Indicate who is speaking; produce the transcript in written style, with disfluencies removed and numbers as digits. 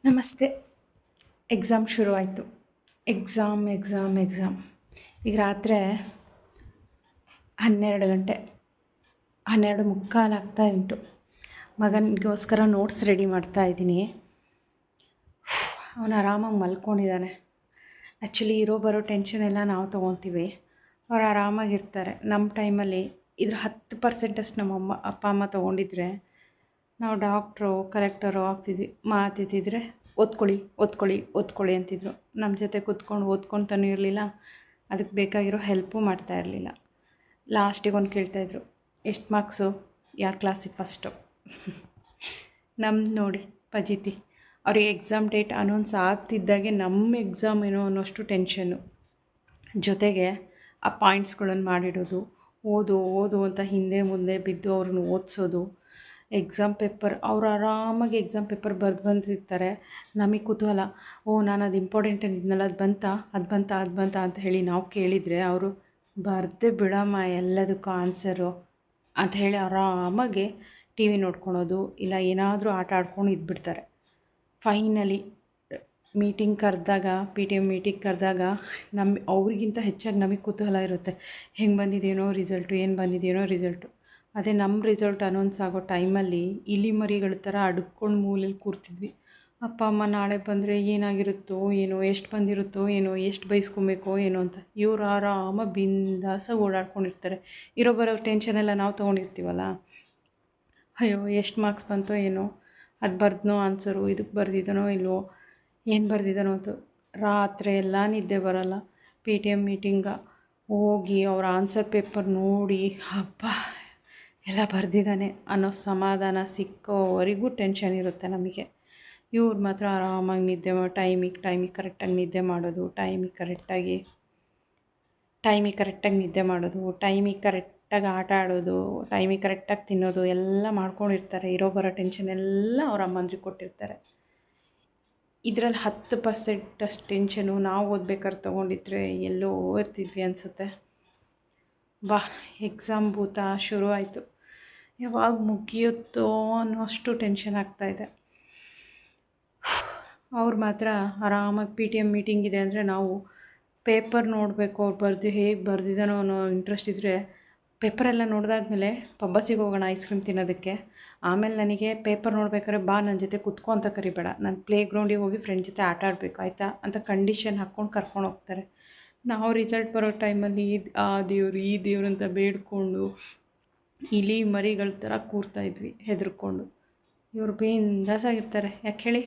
Speaker 1: ನಮಸ್ತೆ. ಎಕ್ಸಾಮ್ ಶುರುವಾಯಿತು. ಎಕ್ಸಾಮ್ ಈಗ ರಾತ್ರಿ 12 ಗಂಟೆ 12:45 ಆಗ್ತಾ ಉಂಟು. ಮಗನಿಗೋಸ್ಕರ ನೋಟ್ಸ್ ರೆಡಿ ಮಾಡ್ತಾಯಿದ್ದೀನಿ. ಅವನು ಆರಾಮಾಗಿ ಮಲ್ಕೊಂಡಿದ್ದಾನೆ. ಆ್ಯಕ್ಚುಲಿ ಬರೋ ಟೆನ್ಷನ್ ಎಲ್ಲ ನಾವು ತೊಗೊತೀವಿ. ಅವ್ರು ಆರಾಮಾಗಿರ್ತಾರೆ. ನಮ್ಮ ಟೈಮಲ್ಲಿ ಇದ್ರ 10% ಅಷ್ಟು ನಮ್ಮ ಅಪ್ಪ ಅಮ್ಮ ತೊಗೊಂಡಿದ್ರೆ ನಾವು ಡಾಕ್ಟ್ರು ಕಲೆಕ್ಟರು ಆಗ್ತಿದ್ವಿ. ಮಾತಿದ್ದಿದ್ರೆ ಓದ್ಕೊಳ್ಳಿ ಅಂತಿದ್ರು. ನಮ್ಮ ಜೊತೆ ಕೂತ್ಕೊಂಡು ಓದ್ಕೊತಾನೂ ಇರಲಿಲ್ಲ, ಅದಕ್ಕೆ ಬೇಕಾಗಿರೋ ಹೆಲ್ಪು ಮಾಡ್ತಾ ಇರಲಿಲ್ಲ. ಲಾಸ್ಟಿಗೆ ಒಂದು ಕೇಳ್ತಾಯಿದ್ರು, ಎಷ್ಟು ಮಾರ್ಕ್ಸು, ಯಾವ ಕ್ಲಾಸಿಗೆ ಫಸ್ಟು. ನಮ್ದು ನೋಡಿ ಫಜೀತಿ. ಅವ್ರಿಗೆ ಎಕ್ಸಾಮ್ ಡೇಟ್ ಅನೌನ್ಸ್ ಆಗ್ತಿದ್ದಾಗೆ ನಮ್ಮ ಎಕ್ಸಾಮ್ ಏನೋ ಅನ್ನೋಷ್ಟು ಟೆನ್ಷನ್ನು. ಜೊತೆಗೆ ಆ ಪಾಯಿಂಟ್ಸ್ಗಳನ್ನು ಮಾಡಿಡೋದು, ಓದು ಅಂತ ಹಿಂದೆ ಮುಂದೆ ಬಿದ್ದು ಅವ್ರನ್ನ ಓದಿಸೋದು. ಎಕ್ಸಾಮ್ ಪೇಪರ್ ಅವ್ರು ಆರಾಮಾಗಿ ಎಕ್ಸಾಮ್ ಪೇಪರ್ ಬರೆದು ಬಂದಿರ್ತಾರೆ. ನಮಗೆ ಕುತೂಹಲ, ನಾನು ಅದು ಇಂಪಾರ್ಟೆಂಟ್ ಇದ್ನಲ್ಲ, ಅದು ಬಂತಾ ಅಂತ ಹೇಳಿ ನಾವು ಕೇಳಿದರೆ ಅವರು ಬರೆದೇ ಬಿಡಮ್ಮ ಎಲ್ಲದಕ್ಕೂ ಆನ್ಸರು ಅಂತ ಹೇಳಿ ಆರಾಮಾಗಿ ಟಿ ವಿ ನೋಡ್ಕೊಳೋದು, ಇಲ್ಲ ಏನಾದರೂ ಆಟ ಆಡ್ಕೊಂಡು ಇದ್ಬಿಡ್ತಾರೆ. ಫೈನಲಿ ಮೀಟಿಂಗ್ ಕರೆದಾಗ, PTM ಮೀಟಿಂಗ್ ಕರೆದಾಗ ಅವ್ರಿಗಿಂತ ಹೆಚ್ಚಾಗಿ ನಮಗೆ ಕುತೂಹಲ ಇರುತ್ತೆ. ಹೆಂಗೆ ಬಂದಿದೆಯೋ ರಿಸಲ್ಟು, ಏನು ಬಂದಿದೆಯೋ ರಿಸಲ್ಟು. ಅದೇ ನಮ್ಮ ರಿಸಲ್ಟ್ ಅನೌನ್ಸ್ ಆಗೋ ಟೈಮಲ್ಲಿ ಇಲಿ ಮರಿಗಳ ಥರ ಅಡ್ಕೊಂಡು ಮೂಲೆಯಲ್ಲಿ ಕೂರ್ತಿದ್ವಿ. ಅಪ್ಪ ಅಮ್ಮ ನಾಳೆ ಬಂದರೆ ಏನಾಗಿರುತ್ತೋ ಏನೋ, ಎಷ್ಟು ಬಂದಿರುತ್ತೋ ಏನೋ, ಎಷ್ಟು ಬೈಸ್ಕೊಬೇಕೋ ಏನೋ ಅಂತ. ಇವ್ರು ಆರಾಮಾಗಿ ಬಿಂದಾಸಾಗಿ ಓಡಾಡ್ಕೊಂಡಿರ್ತಾರೆ. ಬರೋ ಟೆನ್ಷನ್ ಎಲ್ಲ ನಾವು ತೊಗೊಂಡಿರ್ತೀವಲ್ಲ. ಅಯ್ಯೋ ಎಷ್ಟು ಮಾರ್ಕ್ಸ್ ಬಂತೋ ಏನೋ, ಅದು ಬರ್ದನೋ ಆನ್ಸರು, ಇದಕ್ಕೆ ಬರ್ದಿದ್ದಾನೋ ಇಲ್ವೋ, ಏನು ಬರ್ದಿದ್ದಾನೋ ಅಂತ ರಾತ್ರಿ ಎಲ್ಲ ನಿದ್ದೆ ಬರೋಲ್ಲ. PTM ಮೀಟಿಂಗ ಹೋಗಿ ಅವ್ರ ಆನ್ಸರ್ ಪೇಪರ್ ನೋಡಿ, ಹಬ್ಬ ಎಲ್ಲ ಬರೆದಿದ್ದಾನೆ ಅನ್ನೋ ಸಮಾಧಾನ ಸಿಕ್ಕೋವರೆಗೂ ಟೆನ್ಷನ್ ಇರುತ್ತೆ ನಮಗೆ. ಇವ್ರು ಮಾತ್ರ ಆರಾಮಾಗಿ ನಿದ್ದೆ ಟೈಮಿಗೆ ಕರೆಕ್ಟಾಗಿ ನಿದ್ದೆ ಮಾಡೋದು, ಟೈಮಿಗೆ ಕರೆಕ್ಟಾಗಿ ನಿದ್ದೆ ಮಾಡೋದು, ಟೈಮಿಗೆ ಕರೆಕ್ಟಾಗಿ ಆಟ ಆಡೋದು, ಟೈಮಿಗೆ ಕರೆಕ್ಟಾಗಿ ತಿನ್ನೋದು ಎಲ್ಲ ಮಾಡ್ಕೊಂಡಿರ್ತಾರೆ. ಬರೋ ಟೆನ್ಷನ್ ಎಲ್ಲ ಅವ್ರ ಅಮ್ಮಂದ್ರಿಗೆ ಕೊಟ್ಟಿರ್ತಾರೆ. ಇದರಲ್ಲಿ 10% ಅಷ್ಟು ಟೆನ್ಷನು ನಾವು ಓದ್ಬೇಕಾದ್ರೆ ತೊಗೊಂಡಿದ್ರೆ ಎಲ್ಲೋ ಇರ್ತಿದ್ವಿ ಅನಿಸುತ್ತೆ. ಎಕ್ಸಾಮ್ ಭೂತ ಶುರು ಆಯಿತು. ಯಾವಾಗ ಮುಗಿಯುತ್ತೋ ಅನ್ನೋಷ್ಟು ಟೆನ್ಷನ್ ಆಗ್ತಾಯಿದೆ. ಅವ್ರು ಮಾತ್ರ ಆರಾಮಾಗಿ PTM ಮೀಟಿಂಗ್ ಇದೆ ಅಂದರೆ ನಾವು ಪೇಪರ್ ನೋಡಬೇಕು, ಅವ್ರು ಹೇಗೆ ಬರೆದಿದ್ದಾನೋ ಅನ್ನೋ ಇಂಟ್ರೆಸ್ಟ್ ಇದ್ದರೆ ಪೇಪರೆಲ್ಲ ನೋಡಿದಾದ್ಮೇಲೆ ಪಬ್ಬಸಿಗೆ ಹೋಗೋಣ ಐಸ್ ಕ್ರೀಮ್ ತಿನ್ನೋದಕ್ಕೆ. ಆಮೇಲೆ ನನಗೆ ಪೇಪರ್ ನೋಡ್ಬೇಕಾದ್ರೆ ನನ್ನ ಜೊತೆ ಕುತ್ಕೊ ಅಂತ ಕರಿಬೇಡ, ನಾನು ಪ್ಲೇ ಗ್ರೌಂಡಿಗೆ ಹೋಗಿ ಫ್ರೆಂಡ್ ಜೊತೆ ಆಟ ಆಡಬೇಕು ಆಯಿತಾ ಅಂತ ಕಂಡೀಷನ್ ಹಾಕ್ಕೊಂಡು ಕರ್ಕೊಂಡು ಹೋಗ್ತಾರೆ. ನಾವು ರಿಸಲ್ಟ್ ಬರೋ ಟೈಮಲ್ಲಿ ಆ ದೇವ್ರು ಈ ದೇವ್ರು ಅಂತ ಬೇಡ್ಕೊಂಡು ಇಲಿ ಮರಿಗಳ ಥರ ಕೂರ್ತಾಯಿದ್ವಿ ಹೆದರ್ಕೊಂಡು. ಇವರು ಬಿಂದಾಸಾಗಿರ್ತಾರೆ. ಯಾಕೆ ಹೇಳಿ?